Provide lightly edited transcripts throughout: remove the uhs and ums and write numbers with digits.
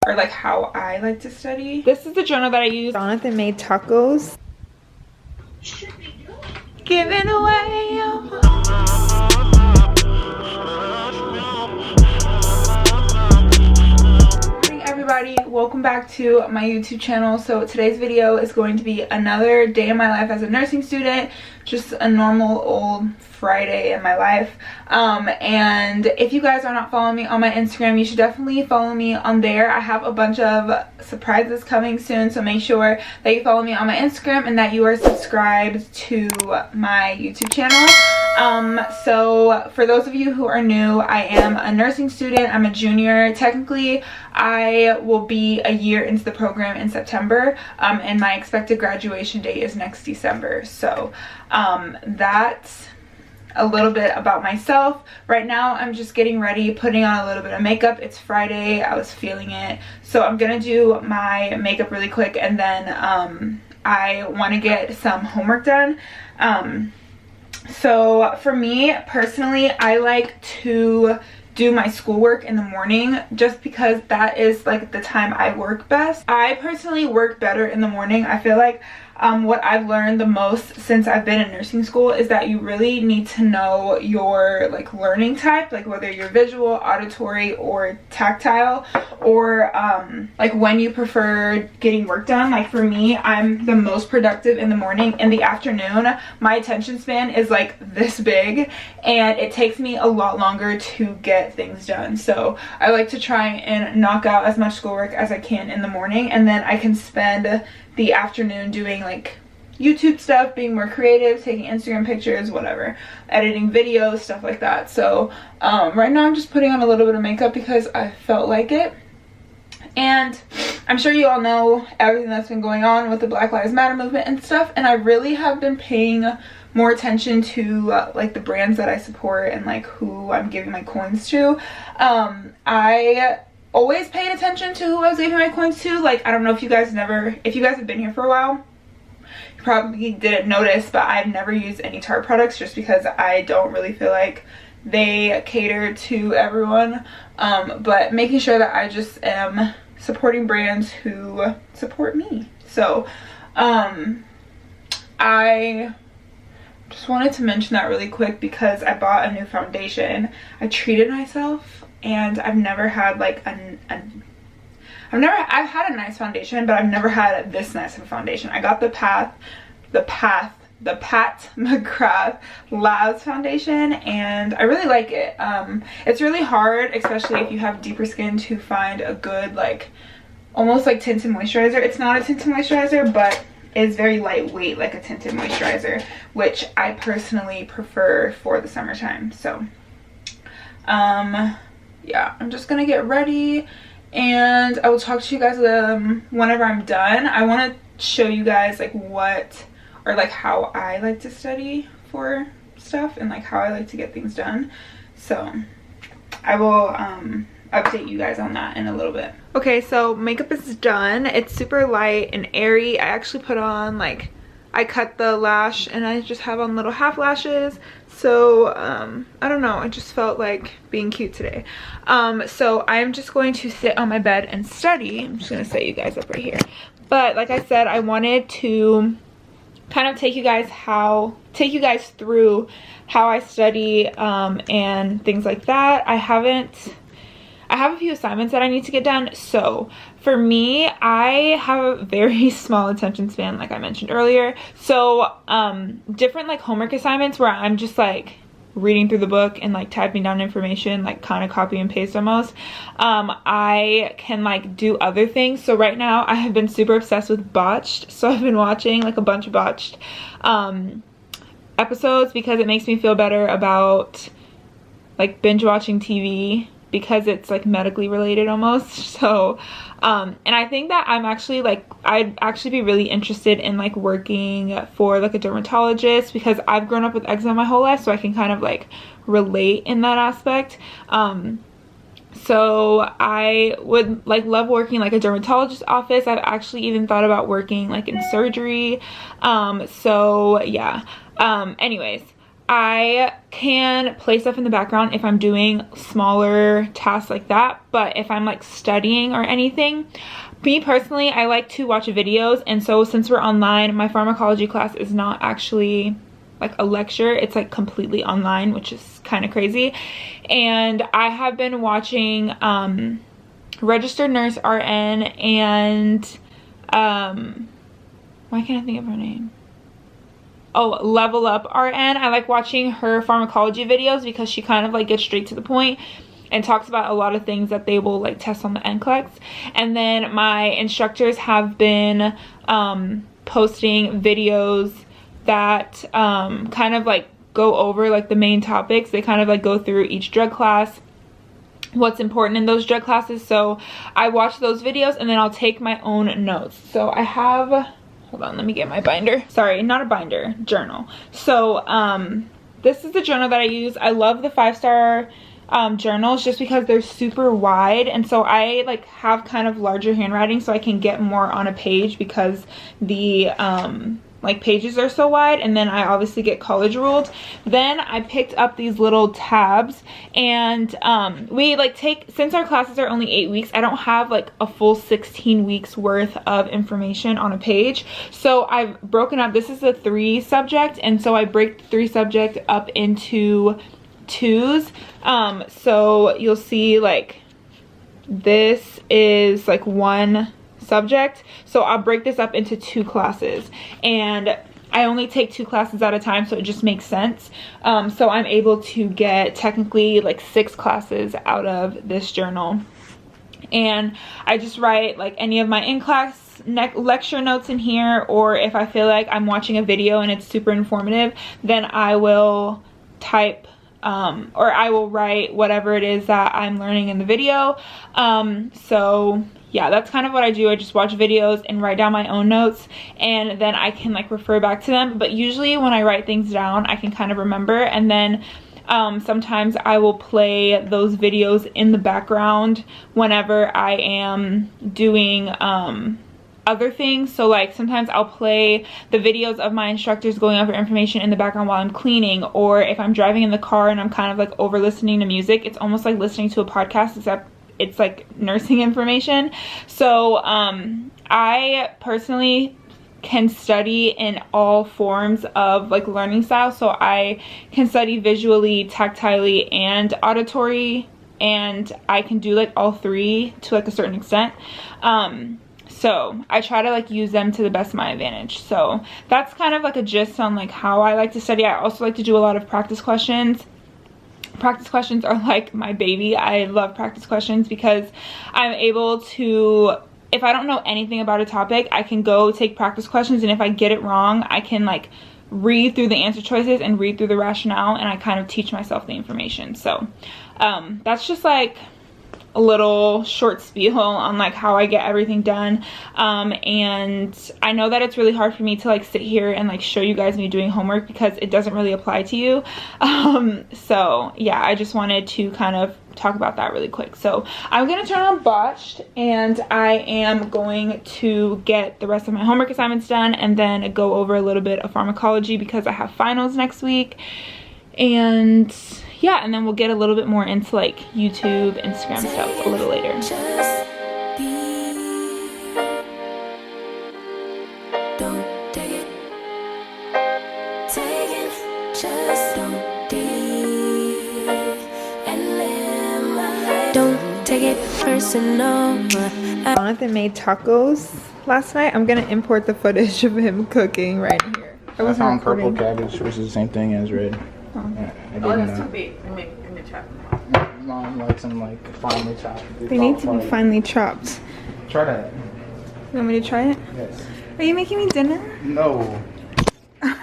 or like how I like to study. This is the journal that I use. Jonathan made tacos. Giving away. Everybody, welcome back to my YouTube channel. So today's video is going to be another day in my life as a nursing student, just a normal old Friday in my life. And if you guys are not following me on my Instagram, you should definitely follow me on there. I have a bunch of surprises coming soon, so make sure that you follow me on my Instagram and that you are subscribed to my YouTube channel. So for those of you who are new, I am a nursing student. I'm a junior. Technically, I will be a year into the program in September, and my expected graduation date is next December. So that's a little bit about myself. Right now, I'm just getting ready, putting on a little bit of makeup. It's Friday. I was feeling it. So I'm gonna do my makeup really quick, and then I want to get some homework done. So for me personally, I like to do my schoolwork in the morning just because that is like the time I work best. I personally work better in the morning. I feel like what I've learned the most since I've been in nursing school is that you really need to know your like learning type, like whether you're visual, auditory, or tactile, or like when you prefer getting work done. Like for me, I'm the most productive in the morning. In the afternoon, my attention span is like this big and it takes me a lot longer to get things done. So I like to try and knock out as much schoolwork as I can in the morning, and then I can spend the afternoon doing like YouTube stuff, being more creative, taking Instagram pictures, whatever, editing videos, stuff like that. So right now I'm just putting on a little bit of makeup because I felt like it. And I'm sure you all know everything that's been going on with the Black Lives Matter movement and stuff, and I really have been paying more attention to like the brands that I support and like who I'm giving my coins to. I always paid attention to who I was giving my coins to. Like, I don't know if you guys have been here for a while, you probably didn't notice, but I've never used any Tarte products just because I don't really feel like they cater to everyone. But making sure that I just am supporting brands who support me. So I just wanted to mention that really quick because I bought a new foundation. I treated myself, and I've never had like I've had a nice foundation, but I've never had this nice of a foundation. I got the Pat McGrath Labs foundation, and I really like it. It's really hard, especially if you have deeper skin, to find a good like almost like tinted moisturizer. It's not a tinted moisturizer, but it's very lightweight like a tinted moisturizer, which I personally prefer for the summertime. So yeah, I'm just gonna get ready and I will talk to you guys whenever I'm done. I want to show you guys like what or like how I like to study for stuff and like how I like to get things done. So I will update you guys on that in a little bit. Okay, so makeup is done. It's super light and airy. I actually put on like, I cut the lash and I just have on little half lashes. So I don't know, I just felt like being cute today. So I'm just going to sit on my bed and study. I'm just gonna set you guys up right here. But like I said, I wanted to kind of take you guys through how I study and things like that. I have a few assignments that I need to get done. So for me, I have a very small attention span, like I mentioned earlier. So different like homework assignments where I'm just like reading through the book and like typing down information, like kind of copy and paste almost. I can like do other things. So right now I have been super obsessed with Botched. So I've been watching like a bunch of Botched episodes because it makes me feel better about like binge watching TV, because it's like medically related almost. So and I think that I'd actually be really interested in like working for like a dermatologist, because I've grown up with eczema my whole life, so I can kind of like relate in that aspect. So I would like love working like a dermatologist office. I've actually even thought about working like in surgery. So yeah, anyways, I can play stuff in the background if I'm doing smaller tasks like that, but if I'm like studying or anything, me personally, I like to watch videos. And so since we're online, my pharmacology class is not actually like a lecture, it's like completely online, which is kind of crazy. And I have been watching Registered Nurse RN and why can't I think of her name? Oh, Level Up RN. I like watching her pharmacology videos because she kind of like gets straight to the point and talks about a lot of things that they will like test on the NCLEX. And then my instructors have been posting videos that kind of like go over like the main topics. They kind of like go through each drug class, what's important in those drug classes. So I watch those videos and then I'll take my own notes. So I have, hold on, let me get my binder. Sorry, not a binder, journal. So this is the journal that I use. I love the 5-star journals just because they're super wide, and so I like have kind of larger handwriting so I can get more on a page because the like pages are so wide. And then I obviously get college ruled. Then I picked up these little tabs, and we like take, since our classes are only 8 weeks, I don't have like a full 16 weeks worth of information on a page. So I've broken up, this is a 3 subject, and so I break the 3 subject up into 2s. So you'll see like this is like 1 subject, so I'll break this up into 2 classes, and I only take 2 classes at a time, so it just makes sense. So I'm able to get technically like 6 classes out of this journal, and I just write like any of my in-class lecture notes in here, or if I feel like I'm watching a video and it's super informative, then I will type or I will write whatever it is that I'm learning in the video. So yeah, that's kind of what I do. I just watch videos and write down my own notes, and then I can like refer back to them. But usually when I write things down, I can kind of remember, and then sometimes I will play those videos in the background whenever I am doing other things. So like sometimes I'll play the videos of my instructors going over information in the background while I'm cleaning, or if I'm driving in the car and I'm kind of like over listening to music. It's almost like listening to a podcast, except it's like nursing information. So I personally can study in all forms of like learning styles. So I can study visually, tactilely, and auditory, and I can do like all 3 to like a certain extent. So I try to like use them to the best of my advantage. So that's kind of like a gist on like how I like to study. I also like to do a lot of practice questions. Practice questions are like my baby. I love practice questions because I'm able to, if I don't know anything about a topic, I can go take practice questions, and if I get it wrong, I can like read through the answer choices and read through the rationale, and I kind of teach myself the information. So that's just like a little short spiel on like how I get everything done. And I know that it's really hard for me to like sit here and like show you guys me doing homework because it doesn't really apply to you. So yeah, I just wanted to kind of talk about that really quick. So I'm gonna turn on Botched, and I am going to get the rest of my homework assignments done, and then go over a little bit of pharmacology because I have finals next week. And yeah, and then we'll get a little bit more into like YouTube, Instagram stuff a little later. Don't take it personal. Jonathan made tacos last night. I'm gonna import the footage of him cooking right here. I found purple cabbage, which is the same thing as red. Oh, yeah, that's too big. Let me chop them off. Mom likes them like finely chopped. They need to be finely chopped. Try that. You want me to try it? Yes. Are you making me dinner? No. Are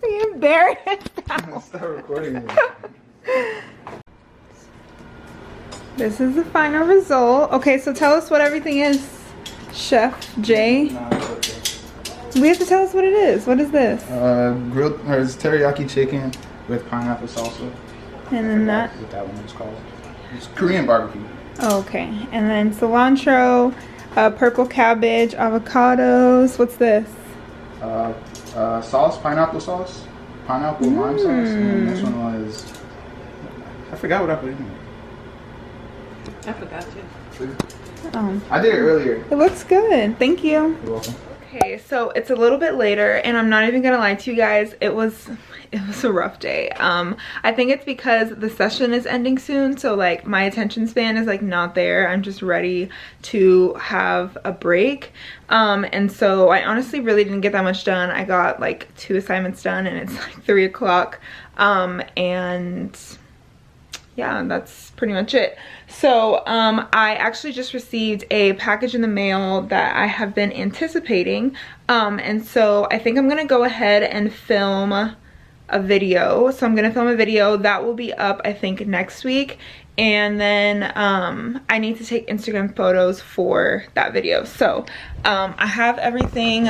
you embarrassed? Stop recording me. This is the final result. Okay, so tell us what everything is, Chef Jay. No, it's okay. We have to tell us what it is. What is this? Grilled, or it's teriyaki chicken with pineapple salsa. And then that. What that one is called. It's Korean barbecue. Oh, okay. And then cilantro, purple cabbage, avocados. What's this? Sauce, pineapple sauce. pineapple lime sauce, and this one was, I forgot what I put in it. I forgot to. Oh. I did it earlier. It looks good. Thank you. You're welcome. Okay, so it's a little bit later, and I'm not even gonna lie to you guys, it was a rough day. I think it's because the session is ending soon, so like my attention span is like not there. I'm just ready to have a break. And so I honestly really didn't get that much done. I got like 2 assignments done, and it's like 3 o'clock. And yeah, that's pretty much it. So I actually just received a package in the mail that I have been anticipating, and so I think I'm gonna go ahead and film a video. So I'm gonna film a video that will be up, I think, next week, and then I need to take Instagram photos for that video. So I have everything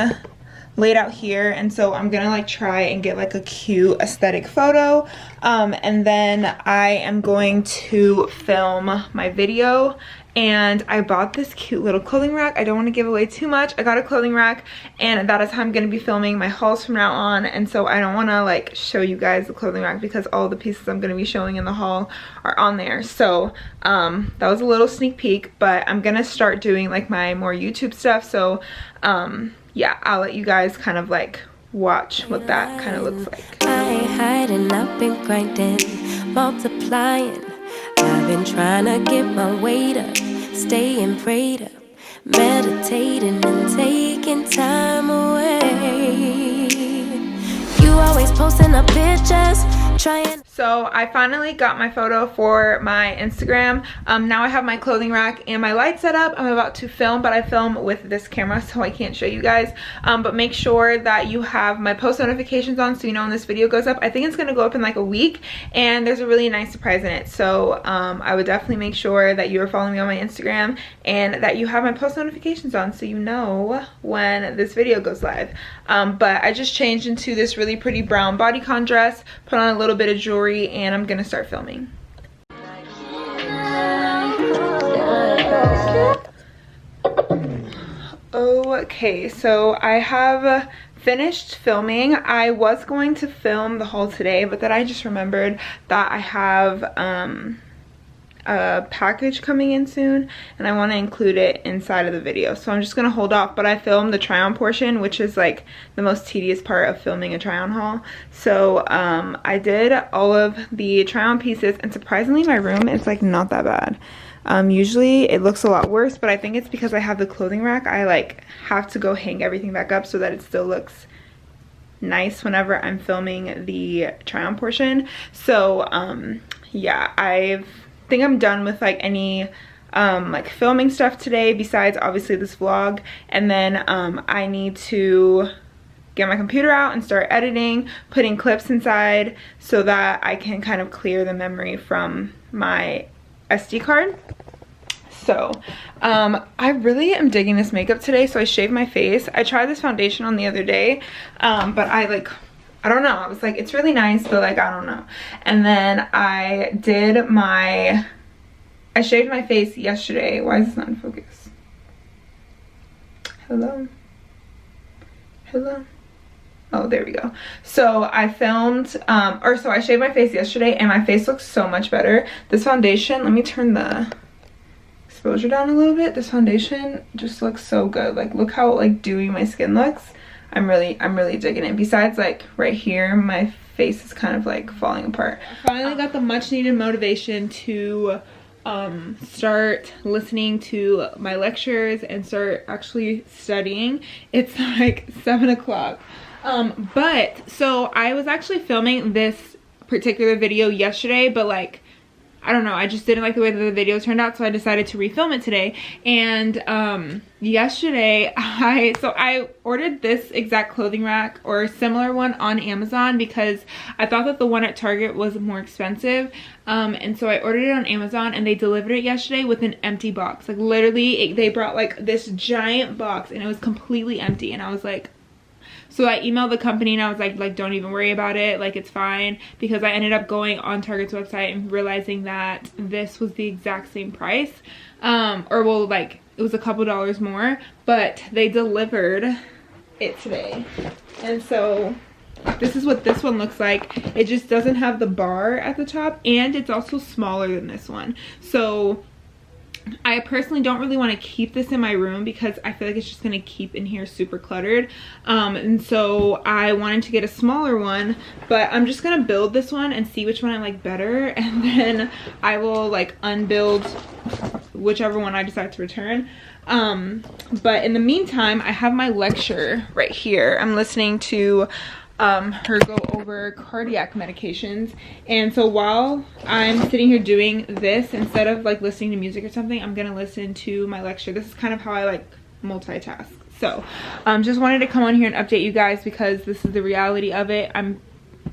laid out here, and so I'm gonna like try and get like a cute aesthetic photo, and then I am going to film my video. And I bought this cute little clothing rack. I don't want to give away too much. I got a clothing rack, and that is how I'm going to be filming my hauls from now on. And so I don't want to like show you guys the clothing rack because all the pieces I'm going to be showing in the haul are on there. So that was a little sneak peek, but I'm going to start doing like my more YouTube stuff. So yeah, I'll let you guys kind of like watch what that kind of looks like. I ain't hiding, I've been grinding, multiplying. I've been trying to get my weight up, staying prayed up, meditating and taking time away. You always posting up pictures, trying. So I finally got my photo for my Instagram. Now I have my clothing rack and my light set up. I'm about to film, but I film with this camera, so I can't show you guys. But make sure that you have my post notifications on so you know when this video goes up. I think it's gonna go up in like a week, and there's a really nice surprise in it. So I would definitely make sure that you are following me on my Instagram and that you have my post notifications on so you know when this video goes live. But I just changed into this really pretty brown bodycon dress, put on a little bit of jewelry, and I'm gonna start filming. Okay, so I have finished filming. I was going to film the haul today, but then I just remembered that I have a package coming in soon, and I want to include it inside of the video, so I'm just gonna hold off. But I filmed the try on portion, which is like the most tedious part of filming a try on haul. So I did all of the try on pieces, and surprisingly my room is like not that bad. Usually it looks a lot worse, but I think it's because I have the clothing rack. I like have to go hang everything back up so that it still looks nice whenever I'm filming the try on portion. So yeah, I think I'm done with like any like filming stuff today besides obviously this vlog, and then I need to get my computer out and start editing, putting clips inside so that I can kind of clear the memory from my SD card. So I really am digging this makeup today. So I shaved my face. I tried this foundation on the other day, but I don't know, I was like, it's really nice, but like I don't know. And then I shaved my face yesterday. Why is this not in focus? Hello? Oh, there we go. So I filmed, so I shaved my face yesterday, and my face looks so much better. This foundation, let me turn the exposure down a little bit. This foundation just looks so good. Like, look how like dewy my skin looks. I'm really digging it. Besides, like right here, my face is kind of like falling apart. I finally got the much needed motivation to start listening to my lectures and start actually studying. It's like 7 o'clock. But so I was actually filming this particular video yesterday, but like I don't know, I just didn't like the way that the video turned out, so I decided to refilm it today. And yesterday I ordered this exact clothing rack or a similar one on Amazon because I thought that the one at Target was more expensive. And so I ordered it on Amazon, and they delivered it yesterday with an empty box. Like literally they brought like this giant box, and it was completely empty. And I was like, so I emailed the company, and I was like, don't even worry about it, like it's fine, because I ended up going on Target's website and realizing that this was the exact same price, or well, like it was a couple dollars more, but they delivered it today. And so this is what this one looks like. It just doesn't have the bar at the top, and it's also smaller than this one. So I personally don't really want to keep this in my room because I feel like it's just going to keep in here super cluttered. And so I wanted to get a smaller one, but I'm just going to build this one and see which one I like better. And then I will like unbuild whichever one I decide to return. But in the meantime, I have my lecture right here. I'm listening to her go over cardiac medications, and so while I'm sitting here doing this, instead of like listening to music or something, I'm gonna listen to my lecture. This is kind of how I like multitask. So just wanted to come on here and update you guys because this is the reality of it. I'm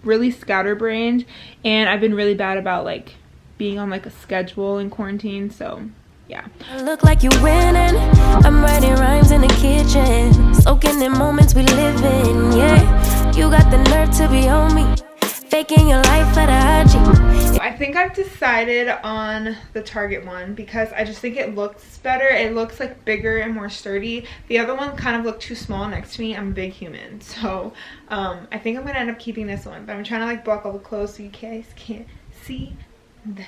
really scatterbrained, and I've been really bad about like being on like a schedule in quarantine. So yeah. I look like you winning. I'm writing rhymes in the kitchen, soaking in moments we live in. Yeah, you got the nerve to be on me, faking your life for the IG. I think I've decided on the Target one because I just think it looks better. It looks like bigger and more sturdy. The other one kind of looked too small next to me. I'm a big human, so I think I'm gonna end up keeping this one. But I'm trying to like block all the clothes so you guys can't see them.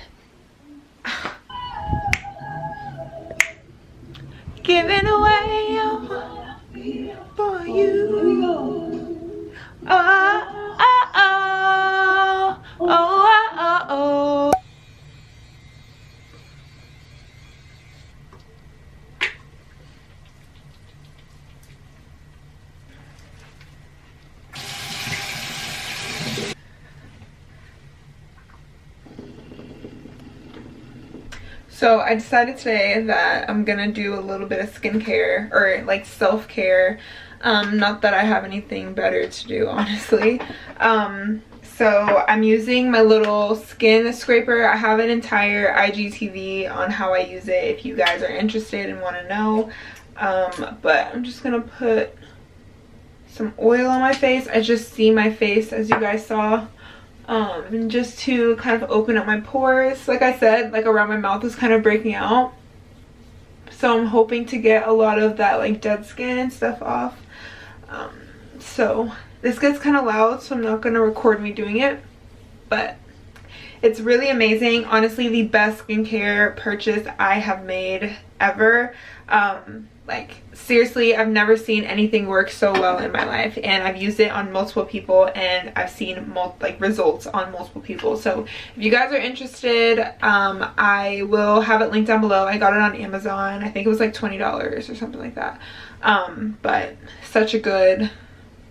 Giving away for you. Oh, oh, oh, oh, oh, oh. So I decided today that I'm gonna do a little bit of skincare or like self-care. Not that I have anything better to do, honestly. So I'm using my little skin scraper. I have an entire IGTV on how I use it if you guys are interested and want to know. But I'm just gonna put some oil on my face. I just see my face, as you guys saw. Just to kind of open up my pores. Like I said, like around my mouth is kind of breaking out, so I'm hoping to get a lot of that like dead skin and stuff off. So this gets kind of loud, so I'm not going to record me doing it, but it's really amazing. Honestly, the best skincare purchase I have made ever. Like seriously, I've never seen anything work so well in my life, and I've used it on multiple people, and I've seen like results on multiple people. So if you guys are interested, I will have it linked down below. I got it on Amazon. I think it was like $20 or something like that. But such a good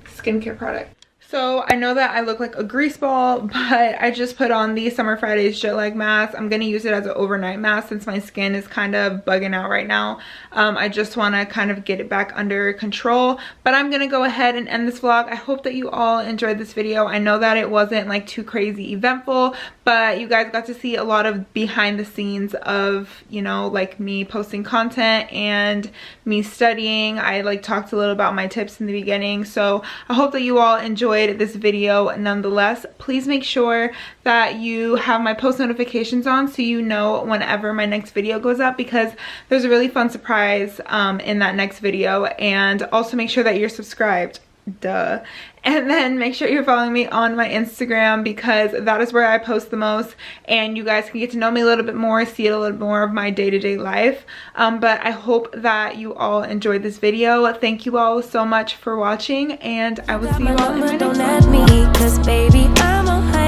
skincare product. So I know that I look like a grease ball, but I just put on the Summer Fridays jet lag mask. I'm gonna use it as an overnight mask since my skin is kind of bugging out right now. I just want to kind of get it back under control, but I'm gonna go ahead and end this vlog. I hope that you all enjoyed this video. I know that it wasn't like too crazy eventful, but you guys got to see a lot of behind the scenes of, you know, like me posting content and me studying. I like talked a little about my tips in the beginning, so I hope that you all enjoyed this video nonetheless. Please make sure that you have my post notifications on so you know whenever my next video goes up, because there's a really fun surprise in that next video. And also make sure that you're subscribed, duh. And then make sure you're following me on my Instagram, because that is where I post the most, and you guys can get to know me a little bit more, see a little bit more of my day-to-day life. But I hope that you all enjoyed this video. Thank you all so much for watching, and I will see you all in my next one.